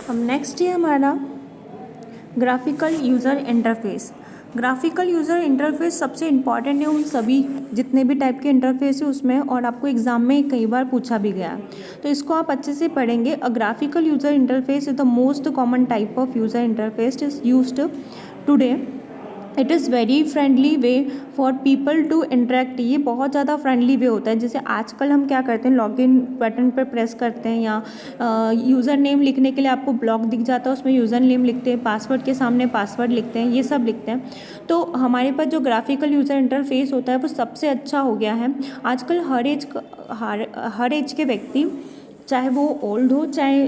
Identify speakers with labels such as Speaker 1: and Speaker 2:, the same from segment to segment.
Speaker 1: अब नेक्स्ट है हमारा graphical user interface. Graphical user interface सबसे इम्पॉर्टेंट है उन सभी जितने भी टाइप के इंटरफेस है उसमें, और आपको एग्जाम में कई बार पूछा भी गया है, तो इसको आप अच्छे से पढ़ेंगे। A graphical user interface is the most common type of user interface is used today. It is very friendly way for people to interact. ये बहुत ज़्यादा फ्रेंडली वे होता है। जैसे आजकल हम क्या करते हैं, लॉगिन बटन पर प्रेस करते हैं या यूज़र नेम लिखने के लिए आपको ब्लॉक दिख जाता है, उसमें यूज़र नेम लिखते हैं, पासवर्ड के सामने पासवर्ड लिखते हैं, ये सब लिखते हैं। तो हमारे पास जो ग्राफिकल यूज़र इंटरफेस होता है वो सबसे अच्छा हो गया है। आजकल हर एज के व्यक्ति, चाहे वो ओल्ड हो चाहे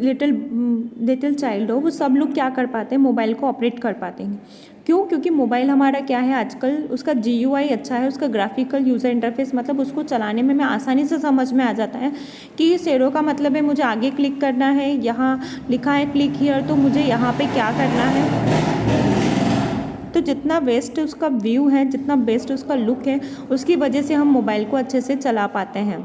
Speaker 1: लिटिल चाइल्ड हो, वो सब लोग क्या कर पाते हैं, मोबाइल को ऑपरेट कर पाते हैं। क्यों? क्योंकि मोबाइल हमारा क्या है आजकल, उसका GUI अच्छा है, उसका ग्राफिकल यूज़र इंटरफेस, मतलब उसको चलाने में हमें आसानी से समझ में आ जाता है कि ये सेरो का मतलब है मुझे आगे क्लिक करना है, यहाँ लिखा है क्लिक हियर तो मुझे यहाँ पे क्या करना है। तो जितना बेस्ट उसका व्यू है, जितना बेस्ट उसका लुक है, उसकी वजह से हम मोबाइल को अच्छे से चला पाते हैं।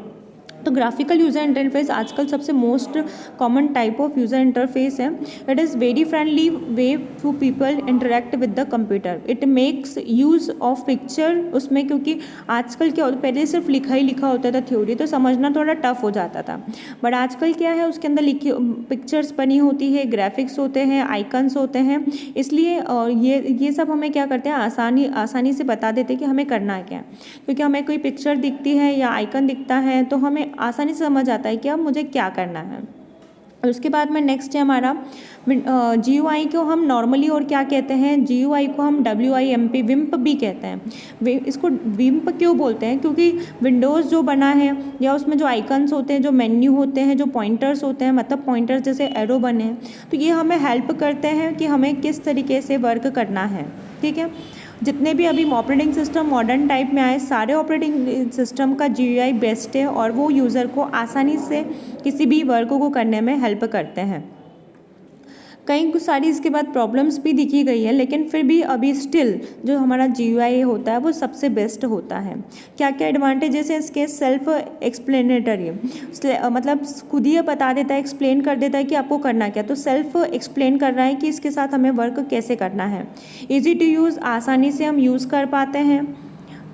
Speaker 1: तो ग्राफिकल यूज़र इंटरफेस आजकल सबसे most common type of user interface है। It is very friendly way to people interact with the computer. It makes use of picture उसमें, क्योंकि आजकल क्या होता है, पहले सिर्फ लिखा ही लिखा होता था थ्योरी, तो समझना थोड़ा टफ हो जाता था। बट आजकल क्या है, उसके अंदर लिखी पिक्चर्स बनी होती है, ग्राफिक्स होते हैं, आइकन्स होते हैं, इसलिए ये सब हमें क्या करते हैं, आसानी से बता देते हैं कि हमें करना है क्या। क्योंकि हमें कोई पिक्चर दिखती है या आइकन दिखता है तो हमें आसानी से समझ आता है कि अब मुझे क्या करना है। और उसके बाद में नेक्स्ट है हमारा GUI को हम नॉर्मली और क्या कहते हैं, GUI को हम WIMP विम्प भी कहते हैं। इसको विम्प क्यों बोलते हैं? क्योंकि विंडोज़ जो बना है या उसमें जो आइकन्स होते हैं, जो मेन्यू होते हैं, जो पॉइंटर्स होते हैं, मतलब पॉइंटर्स जैसे एरो बने हैं, तो ये हमें हेल्प करते हैं कि हमें किस तरीके से वर्क करना है। ठीक है, जितने भी अभी ऑपरेटिंग सिस्टम मॉडर्न टाइप में आए, सारे ऑपरेटिंग सिस्टम का GUI बेस्ट है और वो यूज़र को आसानी से किसी भी वर्क को करने में हेल्प करते हैं। कई कुछ सारी इसके बाद प्रॉब्लम्स भी दिखी गई है, लेकिन फिर भी अभी स्टिल जो हमारा GUI होता है वो सबसे बेस्ट होता है। क्या क्या एडवांटेजेस है इसके? सेल्फ एक्सप्लेनेटरी, मतलब खुद ही बता देता है, एक्सप्लेन कर देता है कि आपको करना क्या। तो सेल्फ एक्सप्लेन कर रहा है कि इसके साथ हमें वर्क कैसे करना है। ईजी टू यूज़, आसानी से हम यूज़ कर पाते हैं।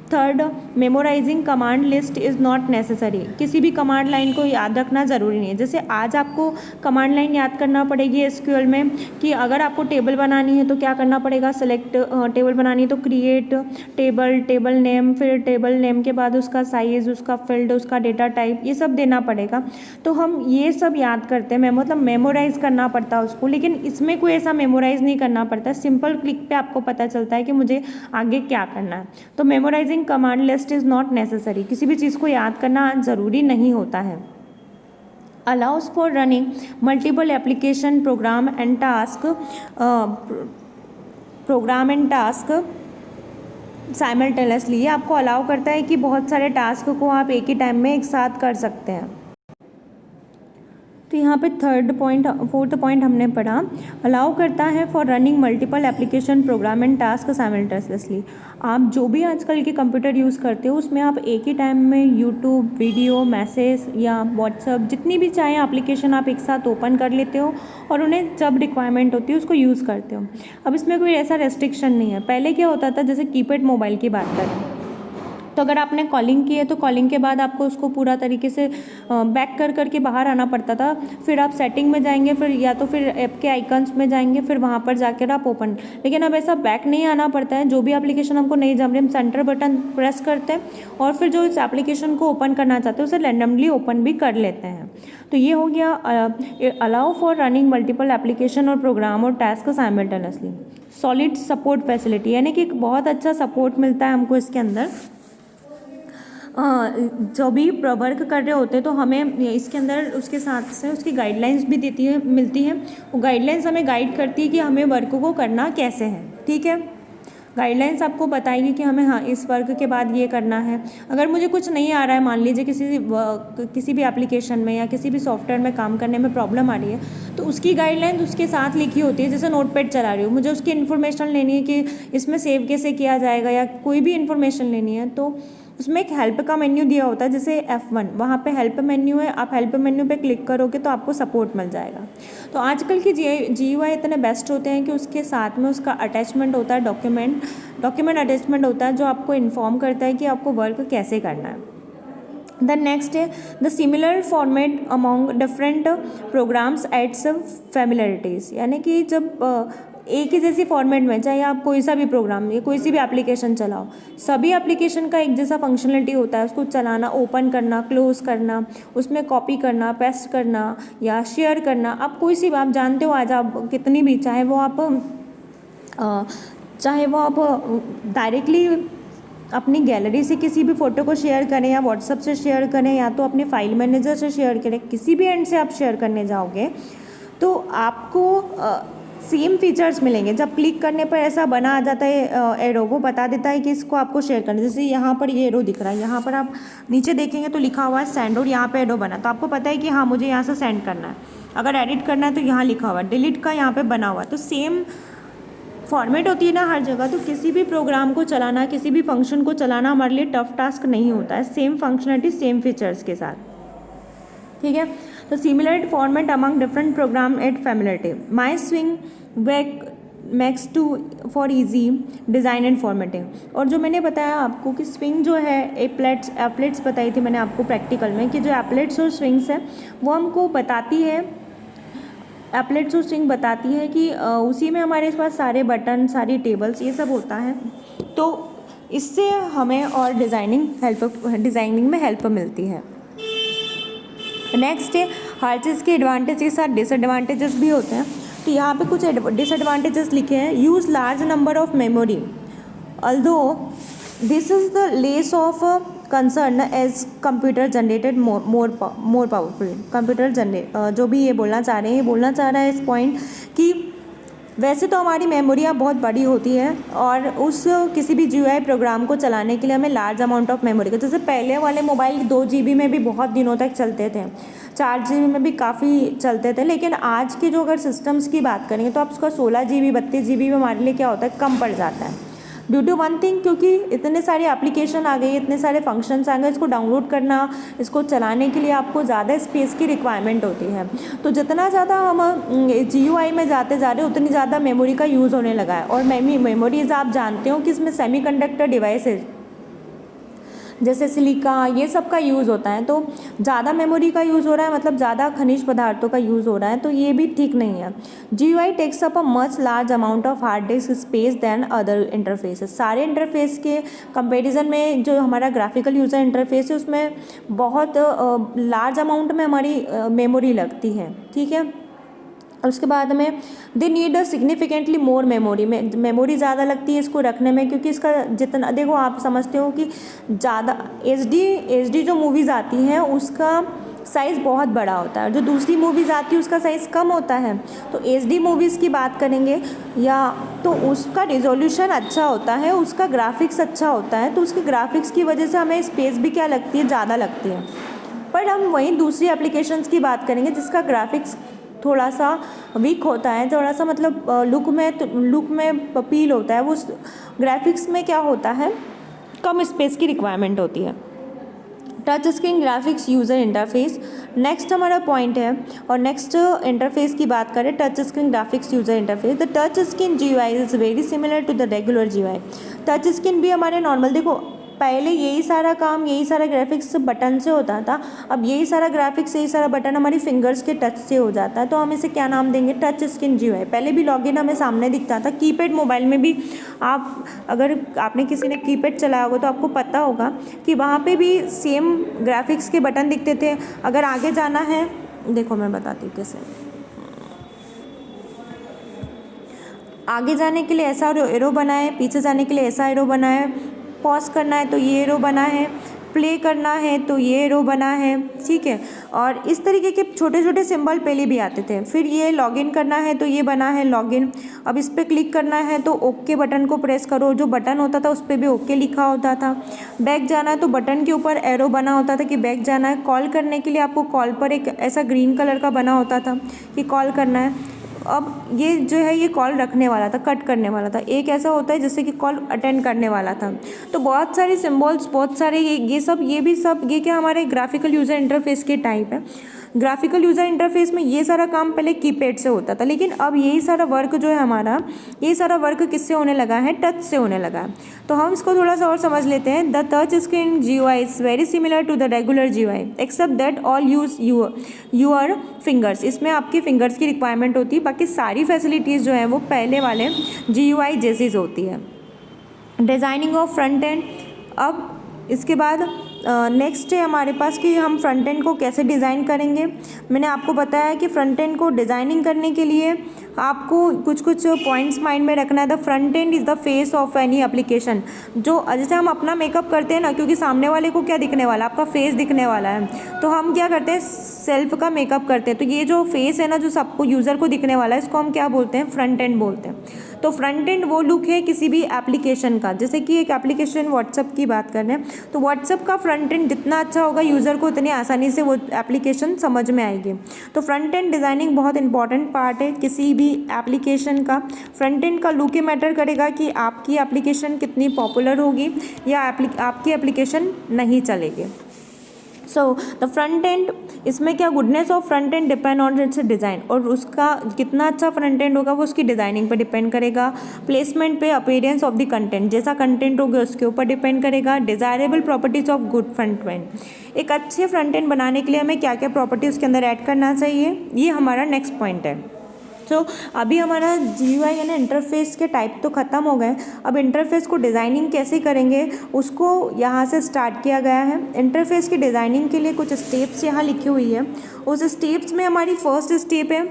Speaker 1: Third, memorising command list is not necessary. किसी भी कमांड लाइन को याद रखना ज़रूरी नहीं है। जैसे आज आपको कमांड लाइन याद करना पड़ेगी SQL में कि अगर आपको टेबल बनानी है तो क्या करना पड़ेगा, सेलेक्ट टेबल बनानी है तो क्रिएट टेबल, टेबल नेम, फिर टेबल नेम के बाद उसका साइज़, उसका फील्ड, उसका डेटा टाइप, ये सब देना पड़ेगा। तो हम ये सब याद करते हैं, मतलब मेमोराइज़ करना पड़ता है उसको, लेकिन इसमें कोई ऐसा मेमोराइज़ नहीं करना पड़ता। सिंपल क्लिक पे आपको पता चलता है कि मुझे आगे क्या करना है। तो memorising command list is not necessary. किसी भी चीज़ को याद करना ज़रूरी नहीं होता है। Allows for running multiple application program and task simultaneously. ये आपको अलाउ करता है कि बहुत सारे टास्क को आप एक ही टाइम में एक साथ कर सकते हैं। तो यहाँ पे फोर्थ पॉइंट हमने पढ़ा, अलाउ करता है for running multiple application program and task simultaneously. आप जो भी आजकल के कंप्यूटर यूज़ करते हो उसमें आप एक ही टाइम में यूट्यूब, वीडियो, मैसेज या व्हाट्सएप, जितनी भी चाहे एप्लीकेशन आप एक साथ ओपन कर लेते हो और उन्हें जब रिक्वायरमेंट होती है उसको यूज़ करते हो। अब इसमें कोई ऐसा रेस्ट्रिक्शन नहीं है। पहले क्या होता था, जैसे कीपैड मोबाइल की बात करें तो अगर आपने कॉलिंग की है तो कॉलिंग के बाद आपको उसको पूरा तरीके से बैक कर करके बाहर आना पड़ता था। फिर आप सेटिंग में जाएंगे, फिर या तो फिर ऐप के आइकन्स में जाएंगे, फिर वहाँ पर जाकर आप ओपन। लेकिन अब ऐसा बैक नहीं आना पड़ता है। जो भी एप्लीकेशन हमको नहीं जम रही, हम सेंटर बटन प्रेस करते हैं और फिर जो इस एप्लीकेशन को ओपन करना चाहते हैं उसे रैंडमली ओपन भी कर लेते हैं। तो ये हो गया allow for running multiple application और प्रोग्राम और task simultaneously. Solid support facility, यानी कि बहुत अच्छा सपोर्ट मिलता है हमको इसके अंदर। जो भी वर्क कर रहे होते हैं तो हमें इसके अंदर उसके साथ से उसकी गाइडलाइंस भी मिलती है। वो गाइडलाइंस हमें गाइड करती है कि हमें वर्क को करना कैसे है। ठीक है, गाइडलाइंस आपको बताएगी कि हमें इस वर्क के बाद ये करना है। अगर मुझे कुछ नहीं आ रहा है, मान लीजिए किसी भी एप्लीकेशन में या किसी भी सॉफ्टवेयर में काम करने में प्रॉब्लम आ रही है, तो उसकी गाइडलाइन उसके साथ लिखी होती है। जैसे नोटपैड चला रही हूँ, मुझे उसकी इन्फॉर्मेशन लेनी है कि इसमें सेव कैसे किया जाएगा या कोई भी इन्फॉर्मेशन लेनी है, तो उसमें एक हेल्प का मेन्यू दिया होता है, जैसे F1, वहाँ पे हेल्प मेन्यू है, आप हेल्प मेन्यू पे क्लिक करोगे तो आपको सपोर्ट मिल जाएगा। तो आजकल की GUI इतने बेस्ट होते हैं कि उसके साथ में उसका अटैचमेंट होता है, डॉक्यूमेंट अटैचमेंट होता है जो आपको इन्फॉर्म करता है कि आपको वर्क कैसे करना है। द नेक्स्ट है the similar format among different programs aids familiarities, यानी कि जब एक ही जैसी फॉर्मेट में, चाहे आप कोई सा भी प्रोग्राम या कोई सी भी एप्लीकेशन चलाओ, सभी एप्लीकेशन का एक जैसा फंक्शनलिटी होता है, उसको चलाना, ओपन करना, क्लोज करना, उसमें कॉपी करना, पेस्ट करना या शेयर करना। आप कोई सी आप जानते हो, आज आप कितनी भी, चाहे वो आप डायरेक्टली अपनी गैलरी से किसी भी फ़ोटो को शेयर करें या व्हाट्सएप से शेयर करें या तो अपने फाइल मैनेजर से शेयर करें, किसी भी एंड से आप शेयर करने जाओगे तो आपको सेम फीचर्स मिलेंगे। जब क्लिक करने पर ऐसा बना आ जाता है एरो, वो बता देता है कि इसको आपको शेयर करना है। जैसे यहाँ पर ये एरो दिख रहा है, यहाँ पर आप नीचे देखेंगे तो लिखा हुआ है सेंड, और यहाँ पे एरो बना, तो आपको पता है कि हाँ मुझे यहाँ से सेंड करना है। अगर एडिट करना है तो यहाँ लिखा हुआ है, डिलीट का यहाँ पर बना हुआ है। तो सेम फॉर्मेट होती है ना हर जगह, तो किसी भी प्रोग्राम को चलाना, किसी भी फंक्शन को चलाना हमारे लिए टफ टास्क नहीं होता है, सेम फंक्शनलिटी सेम फीचर्स के साथ, ठीक है। तो similar format among different program at familiarity, my Swing back max to for easy design and formatting. और जो मैंने बताया आपको कि स्विंग जो है, एप्लेट्स बताई थी मैंने आपको प्रैक्टिकल में, कि जो एप्लेट्स और स्विंग्स है वो हमको बताती है, एप्लेट्स और स्विंग बताती है कि उसी में हमारे पास सारे बटन, सारी टेबल्स, ये सब होता है। तो इससे हमें और डिज़ाइनिंग में हेल्प मिलती है। नेक्स्ट है हर चीज़ के एडवांटेज के साथ डिसएडवांटेजेस भी होते हैं। तो यहाँ पे कुछ डिसएडवांटेजेस लिखे हैं। Use large number of memory, although this is the less of concern as computer generated more powerful. जो भी ये बोलना चाह रहे हैं, ये बोलना चाह रहा है इस पॉइंट कि वैसे तो हमारी मेमोरियाँ बहुत बड़ी होती है और उस किसी भी GUI प्रोग्राम को चलाने के लिए हमें लार्ज अमाउंट ऑफ मेमोरी का, जैसे पहले वाले मोबाइल 2 GB में भी बहुत दिनों तक चलते थे, 4 GB में भी काफ़ी चलते थे। लेकिन आज के जो अगर सिस्टम्स की बात करेंगे तो आप उसका 16 GB 32 GB में हमारे लिए क्या होता है, कम पड़ जाता है। ड्यू टू वन थिंग, क्योंकि इतने सारे एप्लीकेशन आ गए, इतने सारे फंक्शंस आ गए, इसको डाउनलोड करना, इसको चलाने के लिए आपको ज़्यादा स्पेस की रिक्वायरमेंट होती है। तो जितना ज़्यादा हम GUI में जाते जा रहे हैं उतनी ज़्यादा मेमोरी का यूज़ होने लगा है। और मेमोरीज आप जानते हो कि इसमें सेमीकंडक्टर डिवाइसेज जैसे सिलिका, ये सब का यूज़ होता है। तो ज़्यादा मेमोरी का यूज़ हो रहा है, मतलब ज़्यादा खनिज पदार्थों का यूज़ हो रहा है, तो ये भी ठीक नहीं है। GUI takes up a much large amount of hard disk space than other interfaces. सारे इंटरफेस के कंपैरिजन में जो हमारा ग्राफिकल यूज़र इंटरफेस है उसमें बहुत लार्ज अमाउंट में हमारी मेमोरी लगती है, ठीक है। उसके बाद में they need a significantly more memory ज़्यादा लगती है इसको रखने में, क्योंकि इसका जितना, देखो आप समझते हो कि ज़्यादा HD जो मूवीज़ आती हैं उसका साइज़ बहुत बड़ा होता है, जो दूसरी मूवीज़ आती है उसका साइज़ कम होता है। तो HD मूवीज़ की बात करेंगे या तो उसका रिजोल्यूशन अच्छा होता है, उसका ग्राफिक्स अच्छा होता है, तो उसके ग्राफिक्स की वजह से हमें स्पेस भी क्या लगती है, ज़्यादा लगती है। पर हम वहीं दूसरी एप्लीकेशंस की बात करेंगे जिसका ग्राफिक्स थोड़ा सा वीक होता है, थोड़ा सा मतलब लुक में अपील होता है, वो ग्राफिक्स में क्या होता है, कम स्पेस की रिक्वायरमेंट होती है। Touch screen graphics user interface next हमारा पॉइंट है। और नेक्स्ट इंटरफेस की बात करें, touch screen graphics user interface. The touch screen GUI is very similar to the regular GUI। Touch screen भी हमारे नॉर्मल, देखो पहले यही सारा काम, यही सारा ग्राफिक्स बटन से होता था, अब यही सारा ग्राफिक्स, यही सारा बटन हमारी फिंगर्स के टच से हो जाता है। तो हम इसे क्या नाम देंगे, टच स्क्रीन GUI। पहले भी लॉगिन हमें सामने दिखता था। कीपैड मोबाइल में भी आप, अगर आपने किसी ने कीपैड चलाया होगा तो आपको पता होगा कि वहाँ पे भी सेम ग्राफिक्स के बटन दिखते थे। अगर आगे जाना है, देखो मैं बताती हूँ कैसे, आगे जाने के लिए ऐसा एरो बना है, पीछे जाने के लिए ऐसा एरो बना है, पॉज करना है तो ये एरो बना है, प्ले करना है तो ये एरो बना है, ठीक है। और इस तरीके के छोटे छोटे सिंबल पहले भी आते थे। फिर ये लॉगिन करना है तो ये बना है लॉगिन। अब इस पर क्लिक करना है तो ओके बटन को प्रेस करो, जो बटन होता था उस पर भी ओके लिखा होता था। बैक जाना है तो बटन के ऊपर एरो बना होता था कि बैक जाना है। कॉल करने के लिए आपको कॉल पर एक ऐसा ग्रीन कलर का बना होता था कि कॉल करना है। अब ये जो है ये कॉल रखने वाला था, कट करने वाला था। एक ऐसा होता है जैसे कि कॉल अटेंड करने वाला था। तो बहुत सारे सिम्बॉल्स, बहुत सारे ये क्या हमारे ग्राफिकल यूज़र इंटरफेस के टाइप है। ग्राफिकल यूज़र इंटरफेस में ये सारा काम पहले कीपैड से होता था, लेकिन अब यही सारा वर्क जो है हमारा, ये सारा वर्क किससे होने लगा है, टच से होने लगा है। तो हम इसको थोड़ा सा और समझ लेते हैं। The touch screen GUI is very similar to the regular GUI except that all use your fingers. इसमें आपकी फिंगर्स की रिक्वायरमेंट होती है, बाकी सारी फैसिलिटीज़ जो है वो पहले वाले GUI जैसी होती है। Designing of front end. अब इसके बाद नेक्स्ट है हमारे पास कि हम फ्रंट एंड को कैसे डिज़ाइन करेंगे। मैंने आपको बताया कि फ्रंट एंड को डिज़ाइनिंग करने के लिए आपको कुछ कुछ पॉइंट्स माइंड में रखना है। The front end is the face of any application. जो जैसे हम अपना मेकअप करते हैं ना, क्योंकि सामने वाले को क्या दिखने वाला, आपका फेस दिखने वाला है, तो हम क्या करते हैं, सेल्फ का मेकअप करते हैं। तो ये जो फेस है ना, जो सबको यूज़र को दिखने वाला है, इसको हम क्या बोलते हैं, फ्रंट एंड बोलते हैं। तो फ्रंट एंड वो लुक है किसी भी एप्लीकेशन का। जैसे कि एक एप्लीकेशन व्हाट्सअप की बात कर रहे हैं, तो व्हाट्सअप का फ्रंट एंड जितना अच्छा होगा यूज़र को उतनी आसानी से वो एप्लीकेशन समझ में आएगी। तो फ्रंट एंड डिज़ाइनिंग बहुत इंपॉर्टेंट पार्ट है किसी भी एप्लीकेशन का। फ्रंट एंड का लुक ही मैटर करेगा कि आपकी एप्लीकेशन कितनी पॉपुलर होगी या आपकी एप्लीकेशन नहीं चलेगी। सो द फ्रंट एंड, इसमें क्या goodness of front end depend on it's design, और उसका कितना अच्छा फ्रंट एंड होगा वो उसकी डिज़ाइनिंग पे डिपेंड करेगा। प्लेसमेंट पे, अपीयरेंस ऑफ द कंटेंट, जैसा कंटेंट होगा उसके ऊपर डिपेंड करेगा। Desirable properties of good front end, एक अच्छे फ्रंट एंड बनाने के लिए हमें क्या क्या प्रॉपर्टी उसके अंदर ऐड करना चाहिए, ये हमारा नेक्स्ट पॉइंट है। तो अभी हमारा GUI यानी इंटरफेस के टाइप तो ख़त्म हो गए। अब इंटरफेस को डिज़ाइनिंग कैसे करेंगे उसको यहाँ से स्टार्ट किया गया है। इंटरफेस की डिज़ाइनिंग के लिए कुछ स्टेप्स यहाँ लिखी हुई है। उस स्टेप्स में हमारी फर्स्ट स्टेप है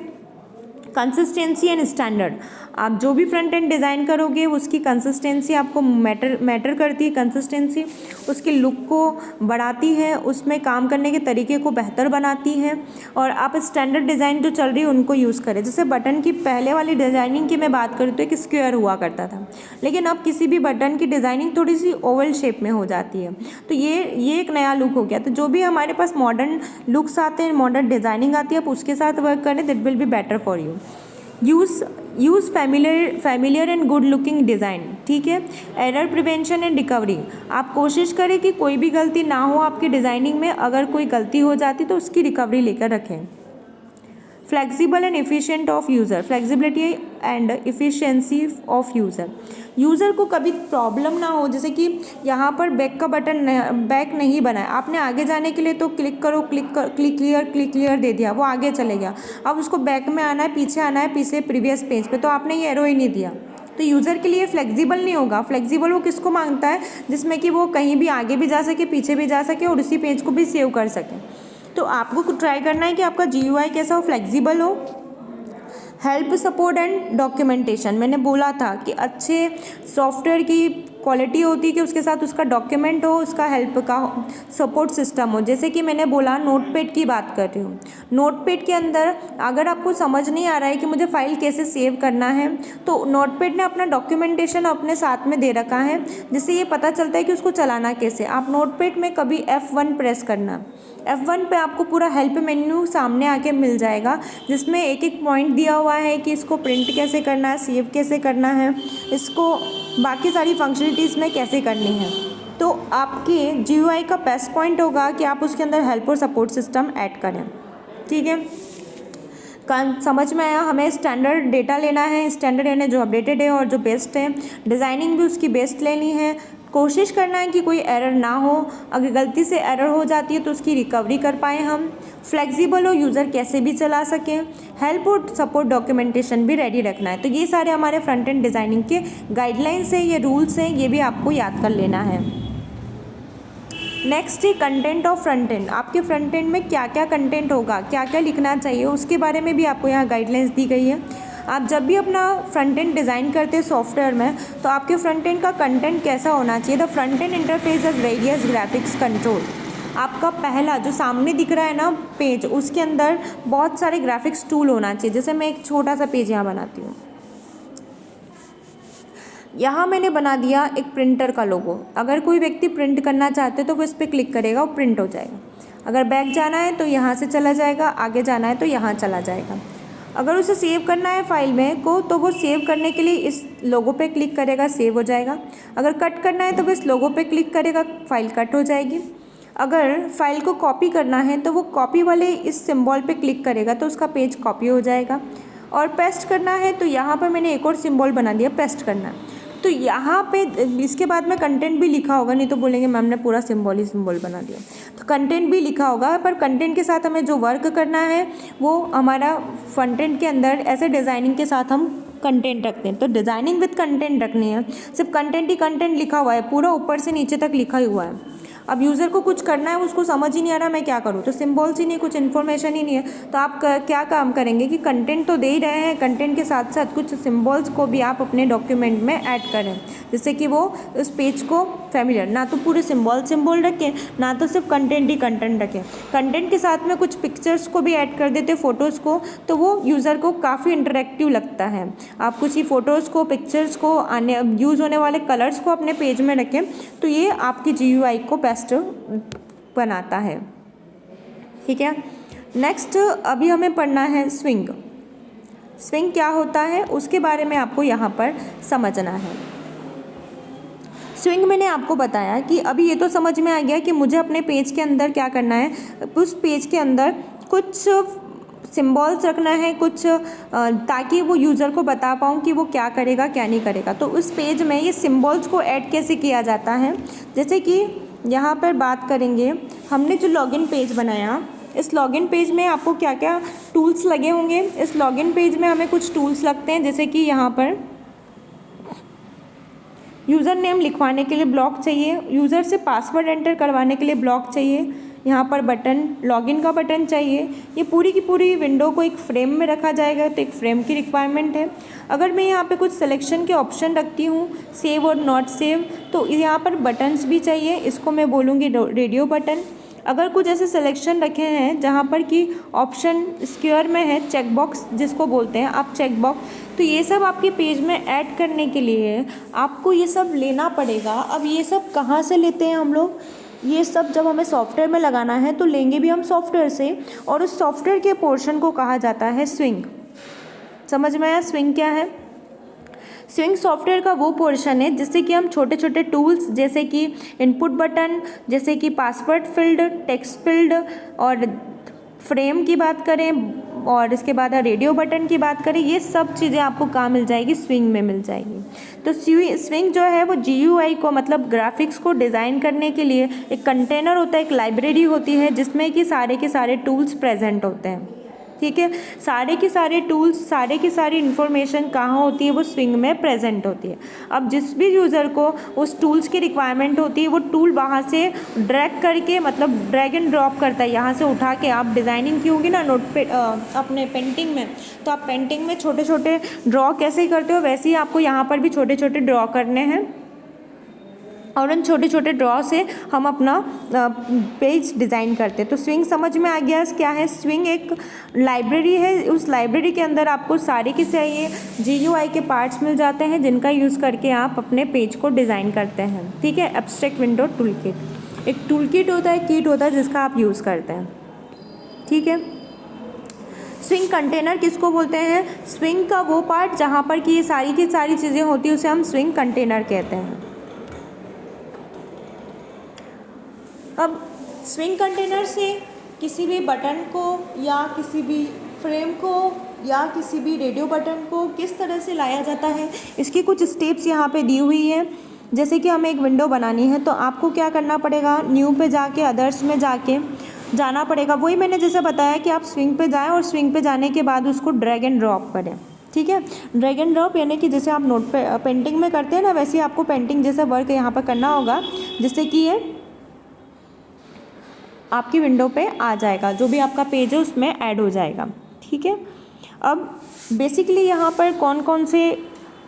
Speaker 1: कंसिस्टेंसी एंड स्टैंडर्ड। आप जो भी फ्रंट एंड डिज़ाइन करोगे उसकी कंसिस्टेंसी आपको मैटर करती है। कंसिस्टेंसी उसकी लुक को बढ़ाती है, उसमें काम करने के तरीके को बेहतर बनाती है। और आप स्टैंडर्ड डिज़ाइन जो चल रही है उनको यूज़ करें। जैसे बटन की पहले वाली डिज़ाइनिंग की मैं बात करूँ तो एक स्क्वायर हुआ करता था, लेकिन अब किसी भी बटन की डिज़ाइनिंग थोड़ी सी ओवल शेप में हो जाती है। तो ये एक नया लुक हो गया। तो जो भी हमारे पास मॉडर्न लुक्स आते हैं, मॉडर्न डिज़ाइनिंग आती है, आप उसके साथ वर्क करें, that will be better for you. Use familiar and good looking design, ठीक है। एरर प्रिवेंशन एंड रिकवरी, आप कोशिश करें कि कोई भी गलती ना हो आपकी डिज़ाइनिंग में। अगर कोई गलती हो जाती तो उसकी रिकवरी लेकर रखें। Flexible and efficient of user, flexibility and efficiency of user को कभी प्रॉब्लम ना हो। जैसे कि यहाँ पर बैक का बटन बैक नहीं बना है, आपने आगे जाने के लिए तो क्लिक करो, क्लिक क्लियर दे दिया, वो आगे चले गया। अब उसको बैक में आना है, पीछे आना है, पीछे प्रीवियस पेज पे, तो आपने ये एरो ही नहीं दिया। तो यूज़र के लिए फ्लेक्सिबल नहीं होगा। फ्लेक्सिबल वो किसको मांगता है, जिसमें कि वो कहीं भी आगे भी जा सके, पीछे भी जा सके और उसी पेज को भी सेव कर सके। तो आपको ट्राई करना है कि आपका GUI कैसा हो, फ्लेक्सिबल हो। हेल्प, सपोर्ट एंड डॉक्यूमेंटेशन, मैंने बोला था कि अच्छे सॉफ्टवेयर की क्वालिटी होती है कि उसके साथ उसका डॉक्यूमेंट हो, उसका हेल्प का सपोर्ट सिस्टम हो। जैसे कि मैंने बोला नोटपैड की बात कर रही हूँ। नोटपैड के अंदर अगर आपको समझ नहीं आ रहा है कि मुझे फ़ाइल कैसे सेव करना है, तो नोटपैड ने अपना डॉक्यूमेंटेशन अपने साथ में दे रखा है, जिससे ये पता चलता है कि उसको चलाना कैसे। आप नोटपैड में कभी F1 प्रेस करना, F1 पे आपको पूरा हेल्प मेन्यू सामने आके मिल जाएगा, जिसमें एक एक पॉइंट दिया हुआ है कि इसको प्रिंट कैसे करना है, सेव कैसे करना है, इसको बाकी सारी फंक्शनलिटीज़ में कैसे करनी है। तो आपके GUI का बेस्ट पॉइंट होगा कि आप उसके अंदर हेल्प और सपोर्ट सिस्टम ऐड करें, ठीक है। समझ में आया। हमें स्टैंडर्ड डेटा लेना है, स्टैंडर्ड यानी जो अपडेटेड है और जो बेस्ट है। डिज़ाइनिंग भी उसकी बेस्ट लेनी है। कोशिश करना है कि कोई एरर ना हो, अगर गलती से एरर हो जाती है तो उसकी रिकवरी कर पाएँ हम। फ्लेक्सिबल हो, यूज़र कैसे भी चला सकें। हेल्प और सपोर्ट डॉक्यूमेंटेशन भी रेडी रखना है। तो ये सारे हमारे फ्रंट एंड डिज़ाइनिंग के गाइडलाइंस हैं, ये रूल्स हैं, ये भी आपको याद कर लेना है। नेक्स्ट है कंटेंट ऑफ फ्रंट एंड। आपके फ्रंट एंड में क्या क्या कंटेंट होगा, क्या क्या लिखना चाहिए, उसके बारे में भी आपको यहाँ गाइडलाइंस दी गई है। आप जब भी अपना फ्रंट एंड डिज़ाइन करते हैं सॉफ्टवेयर में, तो आपके फ्रंट एंड का कंटेंट कैसा होना चाहिए। The front end interface of various graphics control. आपका पहला जो सामने दिख रहा है ना पेज, उसके अंदर बहुत सारे ग्राफिक्स टूल होना चाहिए। जैसे मैं एक छोटा सा पेज यहाँ बनाती हूँ, यहाँ मैंने बना दिया एक प्रिंटर का लोगो। अगर कोई व्यक्ति प्रिंट करना चाहते तो वो इस पर क्लिक करेगा, वो प्रिंट हो जाएगा। अगर बैक जाना है तो यहाँ से चला जाएगा, आगे जाना है तो यहाँ चला जाएगा। अगर उसे सेव करना है फाइल में को, तो वो सेव करने के लिए इस लोगो पे क्लिक करेगा, सेव हो जाएगा। अगर कट करना है तो वो इस लोगो पे क्लिक करेगा, फाइल कट हो जाएगी। अगर फाइल को कॉपी करना है तो वो कॉपी वाले इस सिंबल पे क्लिक करेगा तो उसका पेज कॉपी हो जाएगा। और पेस्ट करना है तो यहाँ पर मैंने एक और सिंबल बना दिया, पेस्ट करना है। तो यहाँ पे इसके बाद में कंटेंट भी लिखा होगा, नहीं तो बोलेंगे मैम ने पूरा सिंबल ही सिंबल बना दिया। तो कंटेंट भी लिखा होगा, पर कंटेंट के साथ हमें जो वर्क करना है वो हमारा फ्रंट एंड के अंदर ऐसे डिज़ाइनिंग के साथ हम कंटेंट रखते हैं। तो डिज़ाइनिंग विद कंटेंट रखनी है, सिर्फ कंटेंट ही कंटेंट लिखा हुआ है, पूरा ऊपर से नीचे तक लिखा ही हुआ है। अब यूज़र को कुछ करना है, उसको समझ ही नहीं आ रहा मैं क्या करूँ, तो सिंबल्स ही नहीं, कुछ इन्फॉर्मेशन ही नहीं है, तो आप क्या काम करेंगे कि कंटेंट तो दे ही रहे हैं, कंटेंट के साथ साथ कुछ सिंबल्स को भी आप अपने डॉक्यूमेंट में ऐड करें, जिससे कि वो उस पेज को फैमिलियर, ना तो पूरे सिंबल रखें, ना तो सिर्फ कंटेंट ही कंटेंट रखें। कंटेंट के साथ में कुछ पिक्चर्स को भी ऐड कर देते, फ़ोटोज़ को, तो वो यूज़र को काफ़ी इंटरेक्टिव लगता है। आप कुछ ही फ़ोटोज़ को, पिक्चर्स को, आने यूज़ होने वाले कलर्स को अपने पेज में रखें, तो ये आपकी GUI को बेस्ट बनाता है। ठीक है, नेक्स्ट अभी हमें पढ़ना है स्विंग। स्विंग क्या होता है उसके बारे में आपको यहाँ पर समझना है। स्विंग मैंने आपको बताया कि अभी ये तो समझ में आ गया कि मुझे अपने पेज के अंदर क्या करना है, उस पेज के अंदर कुछ सिंबल्स रखना है, कुछ ताकि वो यूज़र को बता पाऊँ कि वो क्या करेगा क्या नहीं करेगा। तो उस पेज में ये सिंबल्स को ऐड कैसे किया जाता है, जैसे कि यहाँ पर बात करेंगे, हमने जो लॉगिन पेज बनाया, इस लॉगिन पेज में आपको क्या क्या टूल्स लगे होंगे। इस लॉगिन पेज में हमें कुछ टूल्स लगते हैं, जैसे कि यहाँ पर यूज़र नेम लिखवाने के लिए ब्लॉक चाहिए, यूज़र से पासवर्ड एंटर करवाने के लिए ब्लॉक चाहिए, यहाँ पर बटन, लॉगिन का बटन चाहिए। ये पूरी की पूरी विंडो को एक फ्रेम में रखा जाएगा, तो एक फ्रेम की रिक्वायरमेंट है। अगर मैं यहाँ पे कुछ सिलेक्शन के ऑप्शन रखती हूँ, सेव और नॉट सेव, तो यहाँ पर बटन्स भी चाहिए, इसको मैं बोलूँगी रेडियो बटन। अगर कुछ ऐसे सिलेक्शन रखे हैं जहाँ पर कि ऑप्शन स्क्वायर में है, चेक बॉक्स जिसको बोलते हैं आप, चेक बॉक्स, तो ये सब आपके पेज में ऐड करने के लिए आपको ये सब लेना पड़ेगा। अब ये सब कहाँ से लेते हैं हम लोग, ये सब जब हमें सॉफ्टवेयर में लगाना है तो लेंगे भी हम सॉफ्टवेयर से, और उस सॉफ्टवेयर के पोर्शन को कहा जाता है स्विंग। समझ में आया स्विंग क्या है? स्विंग सॉफ्टवेयर का वो पोर्शन है जिससे कि हम छोटे छोटे टूल्स, जैसे कि इनपुट बटन, जैसे कि पासवर्ड फील्ड, टेक्स्ट फील्ड, और फ्रेम की बात करें, और इसके बाद रेडियो बटन की बात करें, ये सब चीज़ें आपको कहाँ मिल जाएगी, स्विंग में मिल जाएगी। तो स्विंग जो है वो GUI को, मतलब ग्राफिक्स को डिज़ाइन करने के लिए एक कंटेनर होता है, एक लाइब्रेरी होती है जिसमें कि सारे के सारे टूल्स प्रेजेंट होते हैं। ठीक है, सारे के सारे टूल्स, सारे की सारी इन्फॉर्मेशन कहाँ होती है, वो स्विंग में प्रेजेंट होती है। अब जिस भी यूज़र को उस टूल्स की रिक्वायरमेंट होती है, वो टूल वहाँ से ड्रैग करके, मतलब ड्रैग एंड ड्रॉप करता है, यहाँ से उठा के, आप डिज़ाइनिंग की होगी ना नोट पे अपने पेंटिंग में, तो आप पेंटिंग में छोटे छोटे ड्रॉ कैसे करते हो, वैसे ही आपको यहाँ पर भी छोटे छोटे ड्रॉ करने हैं, और उन छोटे छोटे ड्रॉ से हम अपना पेज डिज़ाइन करते हैं। तो स्विंग समझ में आ गया क्या है? स्विंग एक लाइब्रेरी है, उस लाइब्रेरी के अंदर आपको सारे के सारे GUI के पार्ट्स मिल जाते हैं जिनका यूज़ करके आप अपने पेज को डिज़ाइन करते हैं। ठीक है, एब्स्ट्रैक्ट विंडो टूल किट, एक टूल किट होता है, किट होता है जिसका आप यूज़ करते हैं। ठीक है, स्विंग कंटेनर किसको बोलते हैं? स्विंग का वो पार्ट जहाँ पर कि ये सारी की सारी चीज़ें होती है उसे हम स्विंग कंटेनर कहते हैं। अब स्विंग कंटेनर से किसी भी बटन को या किसी भी फ्रेम को या किसी भी रेडियो बटन को किस तरह से लाया जाता है, इसकी कुछ स्टेप्स यहाँ पे दी हुई है। जैसे कि हमें एक विंडो बनानी है तो आपको क्या करना पड़ेगा, न्यू पे जाके अदर्स में जाके जाना पड़ेगा। वही मैंने जैसे बताया कि आप स्विंग पे जाएं और स्विंग पे जाने के बाद उसको ड्रैग एंड ड्रॉप करें। ठीक है, ड्रैग एंड ड्रॉप यानी कि जैसे आप नोट पे पेंटिंग में करते हैं ना, वैसे ही आपको पेंटिंग जैसा वर्क यहाँ पर करना होगा, जिससे कि ये आपकी विंडो पे आ जाएगा, जो भी आपका पेज है उसमें ऐड हो जाएगा। ठीक है, अब बेसिकली यहाँ पर कौन कौन से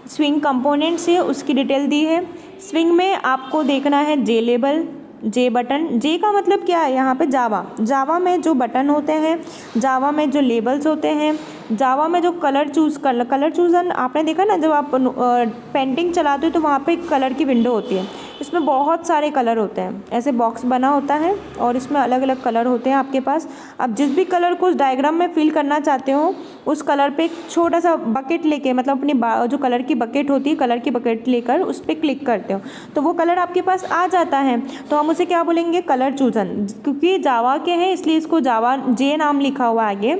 Speaker 1: स्विंग कंपोनेंट्स है उसकी डिटेल दी है। स्विंग में आपको देखना है J label, J button. J का मतलब क्या है यहाँ पे? जावा में जो बटन होते हैं, जावा में जो लेबल्स होते हैं, जावा में जो कलर चूज़ आपने देखा ना, जब आप पेंटिंग चलाते हो तो वहाँ पे एक कलर की विंडो होती है। इसमें बहुत सारे कलर होते हैं, ऐसे बॉक्स बना होता है और इसमें अलग अलग कलर होते हैं आपके पास। आप जिस भी कलर को उस डायग्राम में फिल करना चाहते हो उस कलर पे एक छोटा सा बकेट लेके, मतलब अपनी जो कलर की बकेट होती है, कलर की बकेट लेकर उस पर क्लिक करते हो तो वो कलर आपके पास आ जाता है। तो हम उसे क्या बोलेंगे, कलर चूजन। क्योंकि जावा के हैं इसलिए इसको जावा जे नाम लिखा हुआ है आगे।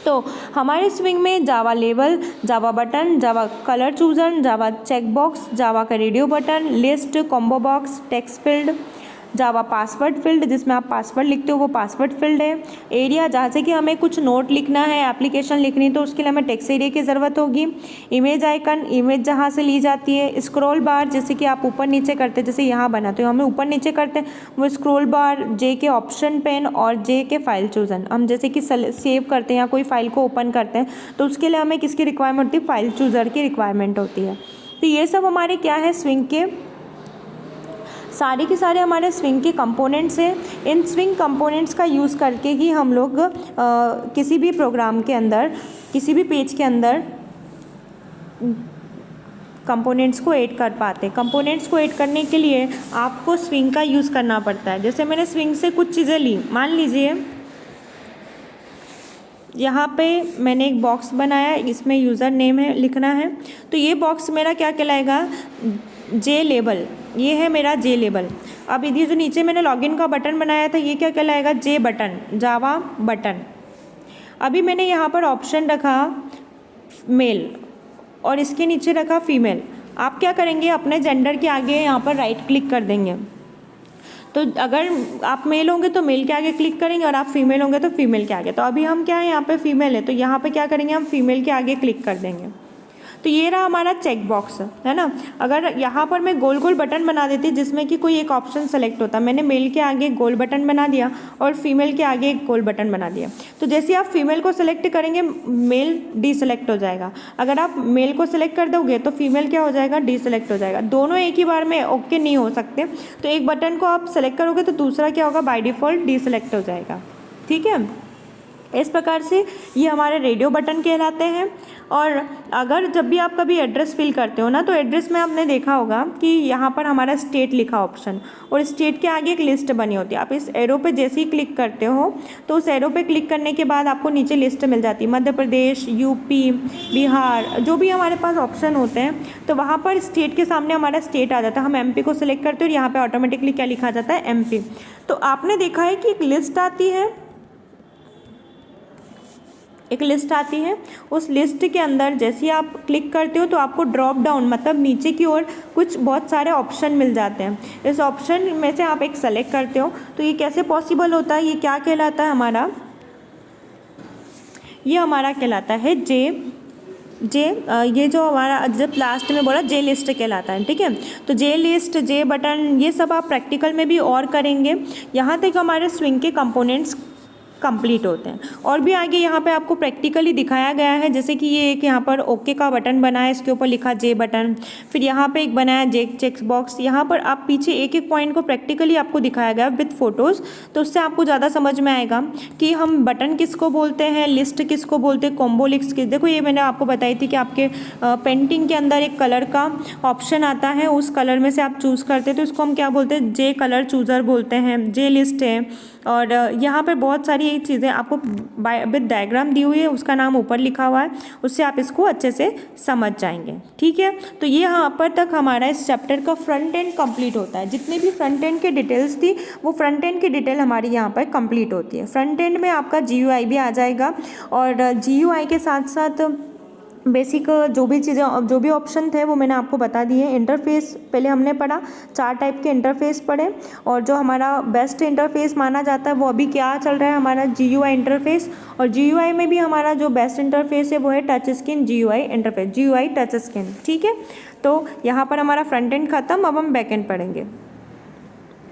Speaker 1: तो हमारे स्विंग में Java label, Java button, Java colour chooser, Java check box, Java का radio button, list, combo box, text field, Java password field जिसमें आप पासवर्ड लिखते हो वो पासवर्ड फील्ड है। एरिया, जहाँ से कि हमें कुछ नोट लिखना है, एप्लीकेशन लिखनी है तो उसके लिए हमें टेक्स्ट एरिया की ज़रूरत होगी। इमेज आइकन, इमेज जहाँ से ली जाती है। स्क्रॉल बार, जैसे कि आप ऊपर नीचे करते हैं, जैसे यहाँ बना तो हमें ऊपर नीचे करते हैं वो स्क्रॉल बार। जे के ऑप्शन पेन और जे के फाइल चूजन, हम जैसे कि सेव करते हैं या कोई फाइल को ओपन करते हैं तो उसके लिए हमें किसकी रिक्वायरमेंट होती है, फाइल चूजर की रिक्वायरमेंट होती है। तो ये सब हमारे क्या है, स्विंग के सारे के सारे हमारे स्विंग के कंपोनेंट्स हैं। इन स्विंग कंपोनेंट्स का यूज़ करके ही हम लोग किसी भी प्रोग्राम के अंदर, किसी भी पेज के अंदर कंपोनेंट्स को ऐड कर पाते हैं। कंपोनेंट्स को ऐड करने के लिए आपको स्विंग का यूज़ करना पड़ता है। जैसे मैंने स्विंग से कुछ चीज़ें ली, मान लीजिए यहाँ पे मैंने एक बॉक्स बनाया, इसमें यूज़र नेम है लिखना है, तो ये बॉक्स मेरा क्या कहलाएगा, जे लेबल। ये है मेरा जे लेबल। अब ये जो नीचे मैंने लॉगिन का बटन बनाया था ये क्या कहलाएगा, जे बटन, जावा बटन। अभी मैंने यहाँ पर ऑप्शन रखा मेल और इसके नीचे रखा फीमेल। आप क्या करेंगे, अपने जेंडर के आगे यहाँ पर राइट क्लिक कर देंगे। तो अगर आप मेल होंगे तो मेल के आगे क्लिक करेंगे और आप फीमेल होंगे तो फीमेल के आगे। तो अभी हम क्या है, यहाँ पे फीमेल है तो यहाँ पे क्या करेंगे, हम फीमेल के आगे क्लिक कर देंगे। तो ये रहा हमारा चेक बॉक्स, है ना। अगर यहाँ पर मैं गोल गोल बटन बना देती जिसमें कि कोई एक ऑप्शन सेलेक्ट होता, मैंने मेल के आगे गोल बटन बना दिया और फीमेल के आगे एक गोल बटन बना दिया। तो जैसे आप फीमेल को सिलेक्ट करेंगे मेल डी सेलेक्ट हो जाएगा, अगर आप मेल को सिलेक्ट कर दोगे तो फीमेल क्या हो जाएगा, डी सेलेक्ट हो जाएगा। दोनों एक ही बार में ओके नहीं हो सकते, तो एक बटन को आप सेलेक्ट करोगे तो दूसरा क्या होगा, बाय डिफ़ॉल्ट डी सेलेक्ट हो जाएगा। ठीक है, इस प्रकार से ये हमारे रेडियो बटन कहलाते हैं। और अगर जब भी आप कभी एड्रेस फिल करते हो ना, तो एड्रेस में आपने देखा होगा कि यहाँ पर हमारा स्टेट लिखा ऑप्शन और स्टेट के आगे एक लिस्ट बनी होती है। आप इस एरो पे जैसे ही क्लिक करते हो तो उस एरो पे क्लिक करने के बाद आपको नीचे लिस्ट मिल जाती है, मध्य प्रदेश, यूपी, बिहार, जो भी हमारे पास ऑप्शन होते हैं। तो वहाँ पर स्टेट के सामने हमारा स्टेट आ जाता है, हम एमपी को सिलेक्ट करते हैं और यहाँ पर ऑटोमेटिकली क्या लिखा जाता है, एमपी। तो आपने देखा है कि एक लिस्ट आती है, एक लिस्ट आती है, उस लिस्ट के अंदर जैसे ही आप क्लिक करते हो तो आपको ड्रॉप डाउन, मतलब नीचे की ओर कुछ बहुत सारे ऑप्शन मिल जाते हैं। इस ऑप्शन में से आप एक सेलेक्ट करते हो। तो ये कैसे पॉसिबल होता है, ये क्या कहलाता है हमारा, ये हमारा कहलाता है जे ये जो हमारा जब लास्ट में बोला जे लिस्ट कहलाता है। ठीक है, तो जे लिस्ट, जे बटन, ये सब आप प्रैक्टिकल में भी और करेंगे। यहाँ तक हमारे स्विंग के कंपोनेंट्स कंप्लीट होते हैं। और भी आगे यहाँ पे आपको प्रैक्टिकली दिखाया गया है, जैसे कि ये एक यहाँ पर ओके का बटन बना है, इसके ऊपर लिखा जे बटन, फिर यहाँ पे एक बनाया जे चेक बॉक्स। यहाँ पर आप पीछे एक एक पॉइंट को प्रैक्टिकली आपको दिखाया गया विद फोटोज़, तो उससे आपको ज़्यादा समझ में आएगा कि हम बटन किसको बोलते हैं, लिस्ट किसको बोलते हैं, कॉम्बो लिस्ट किस। देखो ये मैंने आपको बताई थी कि आपके पेंटिंग के अंदर एक कलर का ऑप्शन आता है, उस कलर में से आप चूज़ करते हैं तो इसको हम क्या बोलते हैं, जे कलर चूज़र बोलते हैं, जे लिस्ट है। और यहाँ पर बहुत सारी चीज़ें आपको विद डायग्राम दी हुई है, उसका नाम ऊपर लिखा हुआ है, उससे आप इसको अच्छे से समझ जाएंगे। ठीक है, तो ये यहाँ पर तक हमारा इस चैप्टर का फ्रंट एंड कंप्लीट होता है। जितनी भी फ्रंट एंड की डिटेल्स थी वो फ्रंट एंड की डिटेल हमारी यहाँ पर कंप्लीट होती है। फ्रंट एंड में आपका GUI भी आ जाएगा और GUI के साथ साथ बेसिक जो भी चीज़ें, जो भी ऑप्शन थे वो मैंने आपको बता दिए। इंटरफेस पहले हमने पढ़ा, 4 टाइप के इंटरफेस पढ़े और जो हमारा बेस्ट इंटरफेस माना जाता है वो अभी क्या चल रहा है, हमारा GUI इंटरफेस। और GUI में भी हमारा जो बेस्ट इंटरफेस है वो है touch screen GUI interface, GUI touch screen. ठीक है, तो यहाँ पर हमारा फ्रंट एंड ख़त्म, अब हम बैक एंड पढ़ेंगे।